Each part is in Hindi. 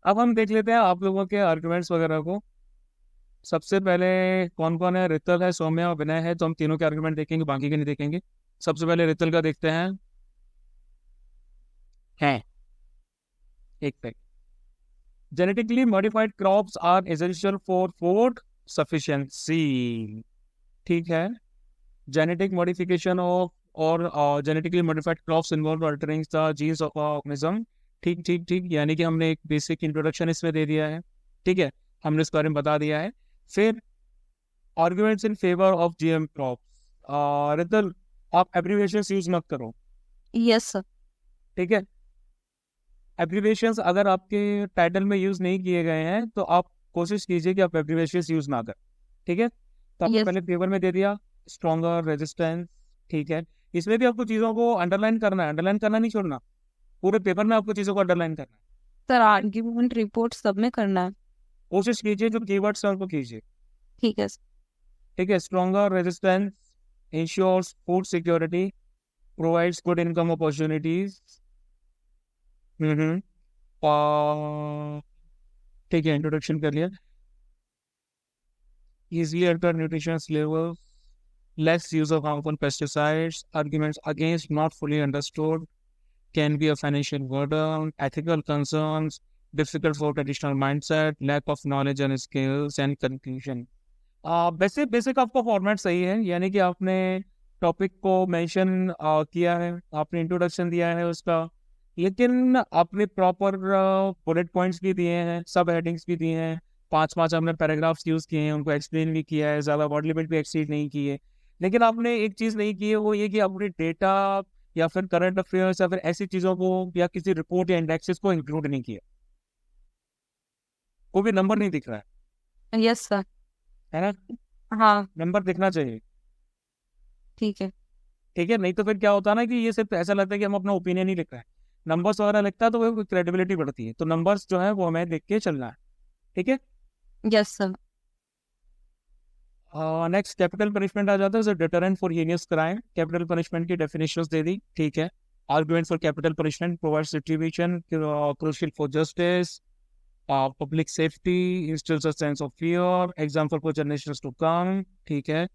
अब हम देख लेते हैं आप लोगों के आर्गुमेंट्स वगैरह को। सबसे पहले कौन कौन है? रितल है, सौम्या और विनय है, तो हम तीनों के आर्गुमेंट देखेंगे, बाकी के नहीं देखेंगे। सबसे पहले रितल का देखते हैं। है एक second. Genetically modified crops are essential for food sufficiency. ठीक है। जेनेटिक मॉडिफिकेशन ऑफ और genetically modified crops involve altering the genes of organism. ठीक ठीक ठीक, यानी कि हमने एक बेसिक इंट्रोडक्शन इसमें दे दिया है। ठीक है, हमने इसके बारे में बता दिया है। फिर arguments in favour of GM crops. रितल, आप एब्रिविएशंस यूज मत करो। Yes sir. ठीक है, एब्रिविएशंस अगर आपके टाइटल में यूज नहीं किए गए हैं तो आप कोशिश कीजिए कि आप एब्रिविएशंस यूज ना करें। ठीक है, तो आपने यस। पहले फेवर में दे दिया स्ट्रॉन्गर, रेजिस्टेंस। ठीक है, इसमें भी आपको चीज़ों को अंडरलाइन करना है, अंडरलाइन करना नहीं छोड़ना। पूरे पेपर में आपको चीज़ों को अंडरलाइन करना है। सर आर्ग्यूमेंट रिपोर्ट सब में करना है। कोशिश कीजिए जो कीवर्ड्स हैं उनको कीजिए। ठीक है सर। ठीक है, stronger resistance ensures food security, provides good income opportunities. Hmm. ठीक है, इंट्रोडक्शन कर लिया। easily enter nutrition levels, less use of harmful pesticides, arguments against not fully understood, can be a financial burden, ethical concerns, difficult for traditional mindset, lack of knowledge and skills, and conclusion। वैसे बेसिक आपका फॉर्मेट सही है, यानी कि आपने टॉपिक को मेंशन किया है, आपने इंट्रोडक्शन दिया है उसका, लेकिन आपने प्रॉपर बुलेट पॉइंट्स भी दिए हैं, सब हेडिंग्स भी दिए हैं, पांच पांच आपने पैराग्राफ्स यूज किए हैं, उनको एक्सप्लेन भी किया है, ज़्यादा वर्ड लिमिट भी एक्सीड नहीं की है। लेकिन आपने एक चीज़ नहीं की है, वो ये कि आपने डेटा या फिर करंट अफेयर्स या फिर ऐसी चीज़ों को या किसी रिपोर्ट या इंडेक्सेस को इंक्लूड नहीं किया। कोई भी नंबर नहीं दिख रहा यस सर। है ना? हाँ। नंबर दिखना चाहिए। ठीक है। ठीक है, नहीं तो फिर क्या होता है ना कि ये सिर्फ ऐसा लगता है कि हम अपना ओपिनियन ही लिख रहे हैं। नंबर्स वगैरह लिखता है तो वो क्रेडिबिलिटी बढ़ती है, तो नंबर्स जो है वो हमें लिख के चलना है। ठीक है। Yes sir. Next, capital punishment आ जाता है, deterrent for heinous crime. Capital punishment की डेफिनेशंस दे दी। ठीक है। Argument for capital punishment provides retribution, crucial for justice, public safety, instills a sense of fear, example for generations to come। ठीक है।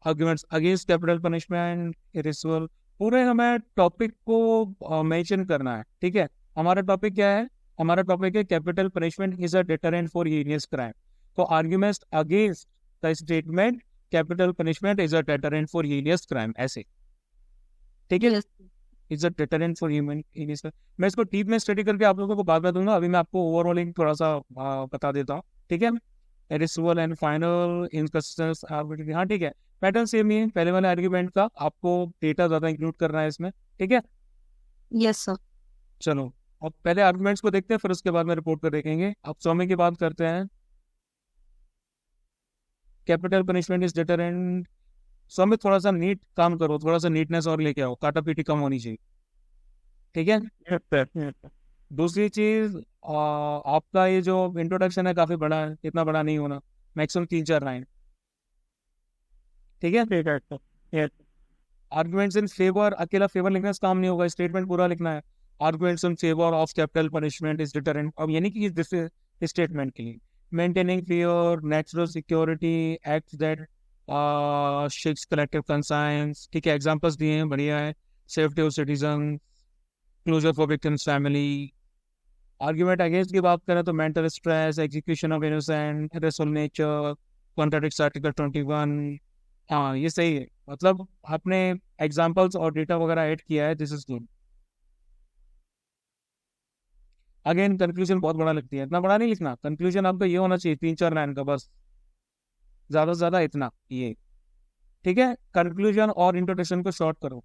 Arguments against capital punishment, irreversible. पूरे हमें टॉपिक को मेंशन करना है। ठीक है, हमारा टॉपिक क्या है? हमारा टॉपिक है capital punishment is a deterrent for heinous crime. तो arguments against the statement capital punishment is a deterrent for heinous crime, ऐसे। ठीक है, yes. Is a deterrent for heinous. मैं इसको डीप में स्टडी करके आप लोगों को बाद में दूंगा, अभी मैं आपको ओवरऑलिंग थोड़ा सा बता देता हूँ। ठीक है, additional and final inconsistence arbitrary. हाँ ठीक है, पैटर्न सेम ही है पहले वाले आर्ग्यूमेंट का, आपको डेटा ज़्यादा इंक्लूड करना है इसमें। ठीक है, यस सर। चलो अब पहले आर्ग्यूमेंट्स को देखते हैं, फिर उसके बाद में रिपोर्ट पर देखेंगे। अब स्वामी की बात करते हैं। Capital punishment is deterrent. Swami थोड़ा सा नीट काम करो, थोड़ा सा नीटनेस और लेके आओ, काटा पीटी कम होनी चाहिए। ठीक है। Yes, sir. Yes, sir. दूसरी चीज, आपका ये जो इंट्रोडक्शन है काफी बड़ा है, इतना बड़ा नहीं होना, मैक्सिमम 3-4 लाइन। ठीक है। ठीक है sir. Yes. Arguments in favour, अकेला फेवर लिखने से काम नहीं होगा, स्टेटमेंट पूरा लिखना है। Arguments in favour of capital punishment is deterrent, अब यानी कि दिस स्टेटमेंट के लिए maintaining fear, natural security, act that shakes collective conscience. ठीक है, एग्जांपल्स दिए हैं, बढ़िया है। Safety of citizen, closure for victims family. Argument against की बात करें तो mental stress, execution of innocent, रेसोल nature, contradicts article 21। हाँ ये सही है, मतलब आपने एग्जांपल्स और डेटा वगैरह ऐड किया है, this is good. Again conclusion बहुत बड़ा लगती है, इतना बड़ा नहीं लिखना, कंक्लूजन आपका ये होना चाहिए 3-4 लाइन का बस, ज्यादा से ज्यादा इतना ये। ठीक है, कंक्लूजन और इंट्रोडक्शन को शॉर्ट करो।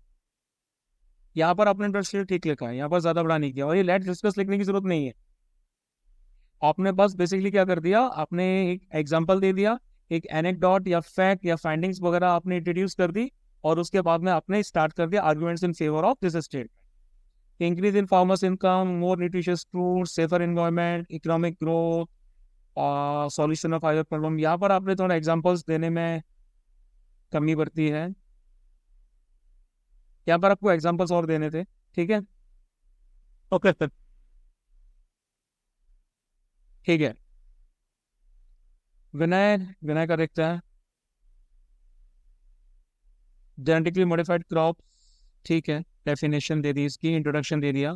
यहाँ पर आपने इंट्रोडक्शन ठीक लिखा है, यहाँ पर ज्यादा बड़ा नहीं किया, और ये लेट्स डिस्कस लिखने की जरूरत नहीं है। आपने बस बेसिकली क्या कर दिया, आपने एक एग्जांपल दे दिया, एक एनेक्डोट या फैक्ट या फाइंडिंग्स वगैरह आपने इंट्रोड्यूस कर दी, और उसके बाद में आपने स्टार्ट कर दिया arguments in favour of this state. Increase in farmers income, more nutritious food, safer environment, economic growth, solution of higher problem. यहाँ पर आपने थोड़ा एग्जांपल्स देने में कमी बरती है, यहाँ पर आपको एग्जांपल्स और देने थे। ठीक है, ओके सर। ठीक है, विनय विनय का देखते हैं। जेनेटिकली मॉडिफाइड क्रॉप, ठीक है, डेफिनेशन दे दी इसकी, इंट्रोडक्शन दे दिया,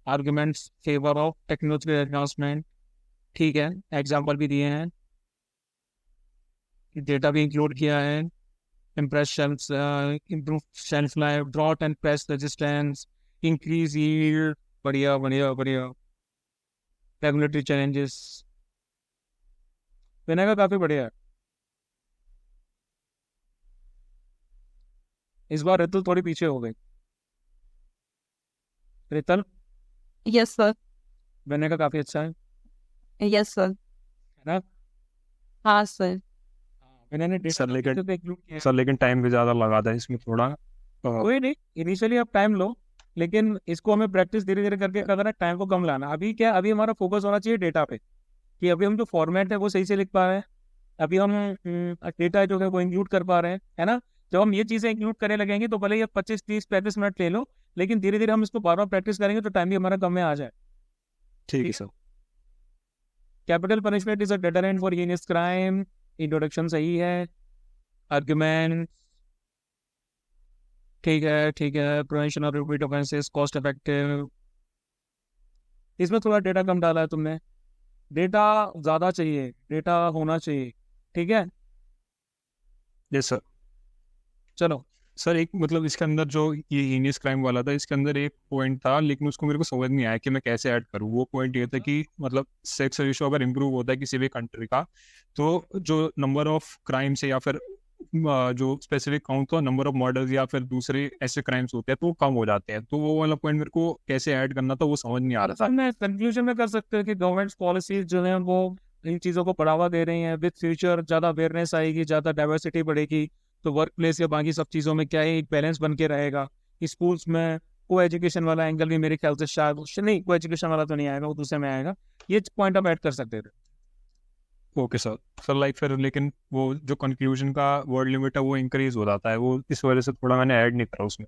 arguments favour of technological advancement, ठीक है, एग्जाम्पल भी दिए हैं, डेटा भी इंक्लूड किया है, impress shelf, improve shelf life, drought and pest resistance, increase yield, बढ़िया बढ़िया बढ़िया, रेगुलेटरी चैलेंजेस, विनय का काफी बढ़िया है। इस बार ऋतु थोड़ी पीछे हो गई। रितल, यस सर। विनय का काफी अच्छा है यस सर। ना? हाँ सर। विनय ने सर लेकिन इंक्लूड किया है। सर लेकिन टाइम भी ज़्यादा लगा था इसमें थोड़ा। कोई नहीं, इनिशियली आप टाइम लो, लेकिन इसको हमें प्रैक्टिस धीरे धीरे करके करना है, टाइम को कम लाना। अभी क्या, अभी हमारा फोकस होना चाहिए डेटा पे, कि अभी हम जो फॉर्मेट है वो सही से लिख पा रहे हैं, अभी हम डेटा जो है वो इंक्लूड कर पा रहे हैं, है ना? जब हम ये चीज़ें इंक्लूड करने लगेंगे तो भले ही 25 30 35 मिनट ले लो, लेकिन धीरे धीरे हम इसको बार बार प्रैक्टिस करेंगे तो टाइम भी हमारा कम में आ जाए। ठीक है sir. Capital punishment is a deterrent for heinous crime, introduction सही है, आर्गुमेंट ठीक है, ठीक है, prevention of repeat offences, cost effective, इसमें थोड़ा डेटा कम डाला है तुमने, डेटा ज़्यादा चाहिए, डेटा होना चाहिए, ठीक है? Yes sir. चलो, सर एक मतलब इसके अंदर जो ये हीनियस क्राइम वाला था, इसके अंदर एक पॉइंट था लेकिन उसको मेरे को समझ नहीं आया कि मैं कैसे ऐड करूँ। वो पॉइंट ये था कि मतलब सेक्स रेशियो अगर इम्प्रूव होता है किसी भी कंट्री का, तो जो नंबर ऑफ क्राइम्स है या फिर जो स्पेसिफिक काउंट हो नंबर ऑफ मर्डर्स या फिर दूसरे ऐसे क्राइम्स होते हैं तो वो कम हो जाते हैं। तो वो वाला पॉइंट मेरे को कैसे ऐड करना था वो समझ नहीं आ रहा था। हमने कंक्लूजन में कर सकते हैं कि गवर्नमेंट पॉलिसीज जो है वो इन चीज़ों को बढ़ावा दे रही हैं, विद फ्यूचर ज़्यादा अवेयरनेस आएगी, ज़्यादा डाइवर्सिटी बढ़ेगी, तो वर्क प्लेस या बाकी सब चीज़ों में क्या है, एक बैलेंस बन के रहेगा। स्कूल्स में को एजुकेशन वाला एंगल भी मेरे ख्याल से शायद नहीं, को एजुकेशन वाला तो नहीं आएगा, वो दूसरे में आएगा, ये पॉइंट आप ऐड कर सकते थे। Okay sir. सर लाइक फिर लेकिन वो जो कंक्लूजन का वर्ड लिमिट है वो इंक्रीज हो जाता है, वो इस वजह से थोड़ा मैंने ऐड नहीं करा उसमें।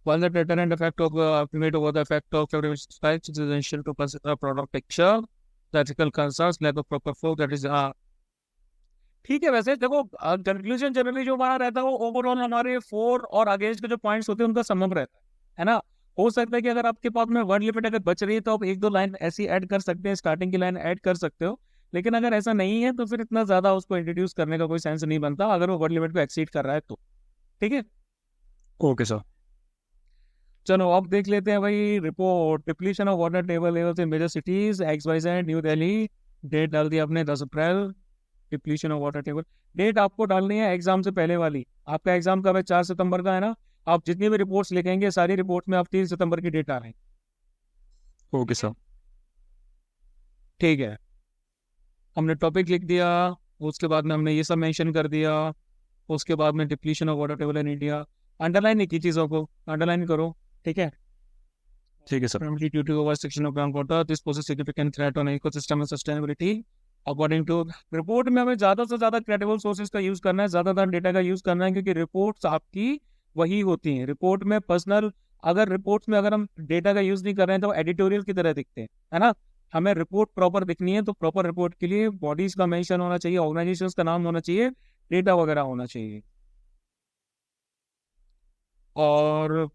While the deterrent effect of ultimate over the effect of terrorist strikes is essential to consider a broader picture, the ethical concerns, lack of proper flow, that is ठीक है। वैसे देखो, कंक्लूजन जनरली जो हमारा रहता है वो ओवरऑल हमारे फोर और अगेंस्ट के जो पॉइंट्स होते हैं उनका समम रहता है ना? हो सकता है कि अगर आपके पास में वर्ड लिमिट अगर बच रही है तो आप एक दो लाइन ऐसी ऐड कर सकते हैं, स्टार्टिंग की लाइन ऐड कर सकते हो, लेकिन अगर ऐसा नहीं है तो फिर इतना ज्यादा उसको इंट्रोड्यूस करने का कोई सेंस नहीं बनता अगर वो वर्ड लिमिट को एक्सीड कर रहा है तो। ठीक है, ओके सर। चलो अब देख लेते हैं भाई report, depletion of water table levels in major cities XYZ New Delhi. Date डाल दी आपने 10 April. Depletion of water table, date आपको डालनी है एग्जाम से पहले वाली। आपका एग्जाम कब है? 4 सितंबर का है ना? आप जितनी भी रिपोर्ट्स लिखेंगे सारी रिपोर्ट में आप 3 सितंबर की डेट आ रही है। Okay sir. ठीक है, हमने टॉपिक लिख दिया, उसके बाद में हमने ये सब मेंशन कर दिया, उसके बाद में depletion of water table in India, underline नहीं की चीज़ों को, अंडरलाइन करो। ठीक है, ठीक है sir. primarily due to oversection of groundwater, this poses significant threat on ecosystem and sustainability. According to report में हमें ज़्यादा से ज़्यादा क्रेडिबल सोर्सेज का यूज़ करना है, ज़्यादातर डेटा का यूज़ करना है, क्योंकि रिपोर्ट्स आपकी वही होती हैं। रिपोर्ट में पर्सनल, अगर रिपोर्ट्स में अगर हम डेटा का यूज़ नहीं कर रहे हैं तो एडिटोरियल की तरह दिखते हैं, है ना? हमें रिपोर्ट प्रॉपर दिखनी है, तो प्रॉपर रिपोर्ट के लिए बॉडीज का मेंशन होना चाहिए, ऑर्गेनाइजेशंस का नाम होना चाहिए, डेटा वगैरह होना चाहिए। और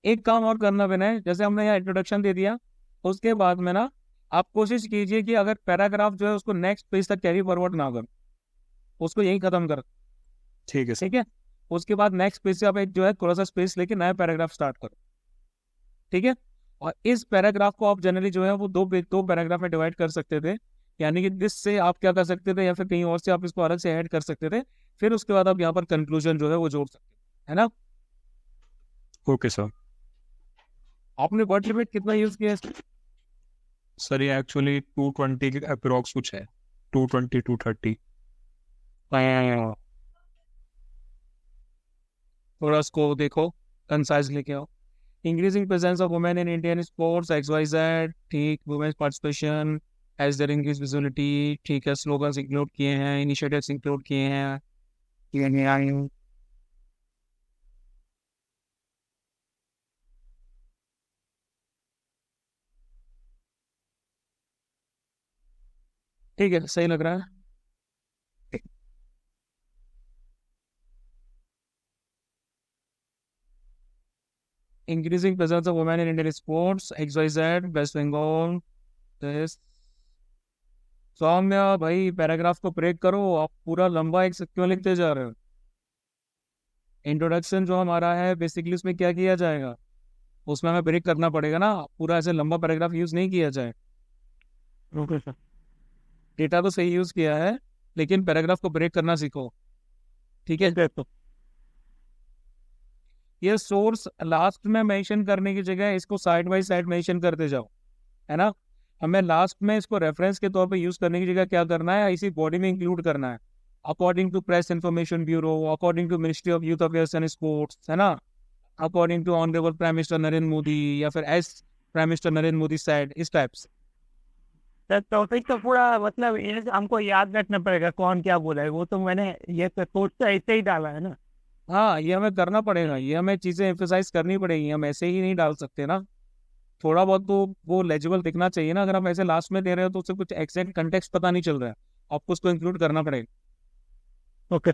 एक काम और करना विनय, जैसे हमने यहाँ इंट्रोडक्शन दे दिया, उसके बाद में ना आप कोशिश कीजिए कि अगर पैराग्राफ जो है उसको नेक्स्ट पेज तक कैरी फॉरवर्ड ना करो, उसको यहीं खत्म कर। ठीक है सर। ठीक है, उसके बाद नेक्स्ट पेज से आप एक जो है थोड़ा सा स्पेस लेके नया पैराग्राफ स्टार्ट करो। ठीक है, और इस पैराग्राफ को आप जनरली जो है वो दो पैराग्राफ में डिवाइड कर सकते थे, यानी कि दिस से आप क्या कर सकते थे या फिर कहीं और से आप इसको अलग से ऐड कर सकते थे, फिर उसके बाद आप यहाँ पर कंक्लूजन जो है वो जोड़ सकते थे, है ना? Okay sir. आपने वर्ड लिमिट कितना यूज किया है? सर ये एक्चुअली 220 के अप्रोक्स कुछ है, 220 230। थोड़ा उसको देखो, कंसाइज लेके आओ। Increasing presence of women in Indian sports XYZ, ठीक, women's participation, as their increase visibility, ठीक है, स्लोगन्स इंक्लूड किए हैं, इनिशिएटिव्स इंक्लूड किए हैं, ठीक है, सही लग रहा है। Increasing presence of women in Indian sports, XYZ, West Bengal, this. Saumya भाई, पैराग्राफ को ब्रेक करो, आप पूरा लंबा एक क्यों लिखते जा रहे हो? इंट्रोडक्शन जो हमारा है बेसिकली उसमें क्या किया जाएगा, उसमें हमें ब्रेक करना पड़ेगा ना, पूरा ऐसे लंबा पैराग्राफ यूज नहीं किया जाए। Okay sir. डेटा तो सही यूज किया है, लेकिन पैराग्राफ को ब्रेक करना सीखो, ठीक है? तो ये सोर्स लास्ट में मेंशन करने की जगह इसको साइड बाय साइड मेंशन करते जाओ, है ना? हमें लास्ट में इसको रेफरेंस के तौर पे यूज करने की जगह क्या करना है, इसी बॉडी में इंक्लूड करना है। According to Press Information Bureau, according to Ministry of Youth Affairs and Sports, है ना? According to honourable prime minister Narendra Modi, या फिर as prime minister Narendra Modi side, इस टाइप से। टॉपिक तो पूरा मतलब ये हमको याद रखना पड़ेगा कौन क्या बोला है, वो तो मैंने ये तो सोच तो ऐसे ही डाला है ना। हाँ, ये हमें करना पड़ेगा, ये हमें चीजें एम्फेसाइज करनी पड़ेगी, हम ऐसे ही नहीं डाल सकते ना। थोड़ा बहुत तो वो लेजिबल दिखना चाहिए ना, अगर आप ऐसे लास्ट में दे रहे हो तो उससे कुछ एग्जैक्ट कंटेक्स्ट पता नहीं चल रहा है, आपको उसको इंक्लूड करना पड़ेगा। ओके।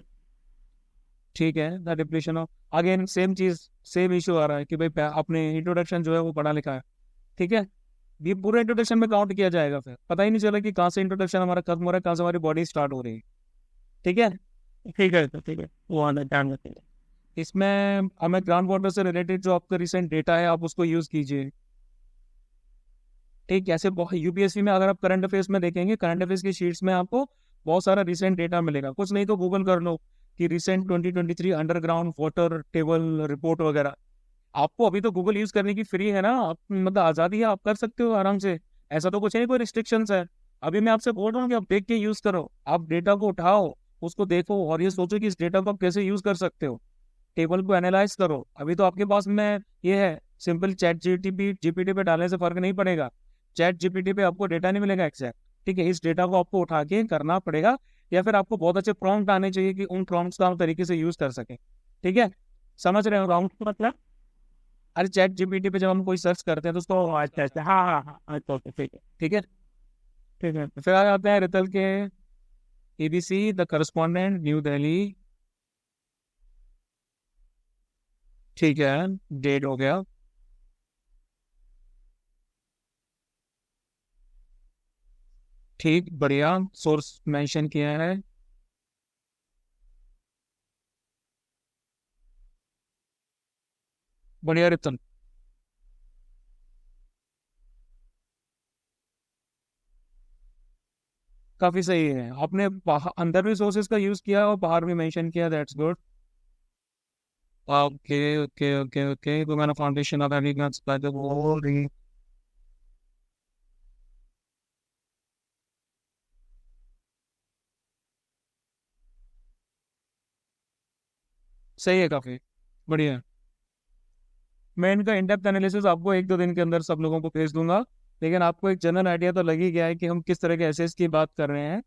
ठीक है, the depletion of, again same चीज, सेम इशू आ रहा है कि भाई आपने इंट्रोडक्शन जो है वो पढ़ा लिखा है, ठीक है, ये पूरे इंट्रोडक्शन में काउंट किया जाएगा, फिर पता ही नहीं चला कि कहाँ से इंट्रोडक्शन हमारा खत्म हो रहा है, कहाँ से हमारी बॉडी स्टार्ट हो रही है, ठीक है? ठीक है तो ठीक है, वो आना ध्यान रखेंगे। इसमें हमें ग्राउंड वाटर से रिलेटेड जो आपका रिसेंट डेटा है आप उसको यूज कीजिए, ठीक। ऐसे यूपीएससी में अगर आप करंट अफेयर्स में देखेंगे, करंट अफेयर्स की शीट्स में आपको बहुत सारा रिसेंट डेटा मिलेगा, कुछ नहीं तो गूगल कर लो कि recent 2023 underground water table report वगैरह। आपको अभी तो गूगल यूज करने की फ्री है ना, आप मतलब आज़ादी है, आप कर सकते हो आराम से, ऐसा तो कुछ नहीं, कोई रिस्ट्रिक्शंस है। अभी मैं आपसे बोल रहा हूँ कि आप देख के यूज करो, आप डेटा को उठाओ, उसको देखो और ये सोचो कि इस डेटा को आप कैसे यूज कर सकते हो, टेबल को एनालाइज करो। अभी तो आपके पास में ये है, सिंपल चैट जीपीटी पे डालने से फर्क नहीं पड़ेगा, चैट जीपीटी पे आपको डेटा नहीं मिलेगा एग्जैक्ट, ठीक है? इस डेटा को आपको उठा के करना पड़ेगा, या फिर आपको बहुत अच्छे प्रॉम्प्ट आने चाहिए कि उन प्रॉम्प्ट्स का हम तरीके से यूज कर सकें, ठीक है? समझ रहे हो प्रॉम्प्ट मतलब? अरे चैट जीपीटी पे जब हम कोई सर्च करते हैं तो उसको, अच्छा अच्छा, हाँ हाँ हाँ, अच्छा ओके, ठीक है ठीक है। ठीक है। फिर आ जाते हैं रितल के ABC the correspondent new Delhi, ठीक है, डेट हो गया, ठीक, बढ़िया, सोर्स मेंशन किया है, बढ़िया रितन, काफी सही है, आपने अंदर भी सोर्सेज का यूज किया और बाहर भी मेंशन किया, that's good. Okay okay okay okay, तो मैंने foundation of agriculture by the world, सही है, काफी बढ़िया। मैं इनका इनडेप्थ एनालिसिस आपको 1-2 दिन के अंदर सब लोगों को भेज दूंगा, लेकिन आपको एक जनरल आइडिया तो लग ही गया है कि हम किस तरह के एसेस की बात कर रहे हैं।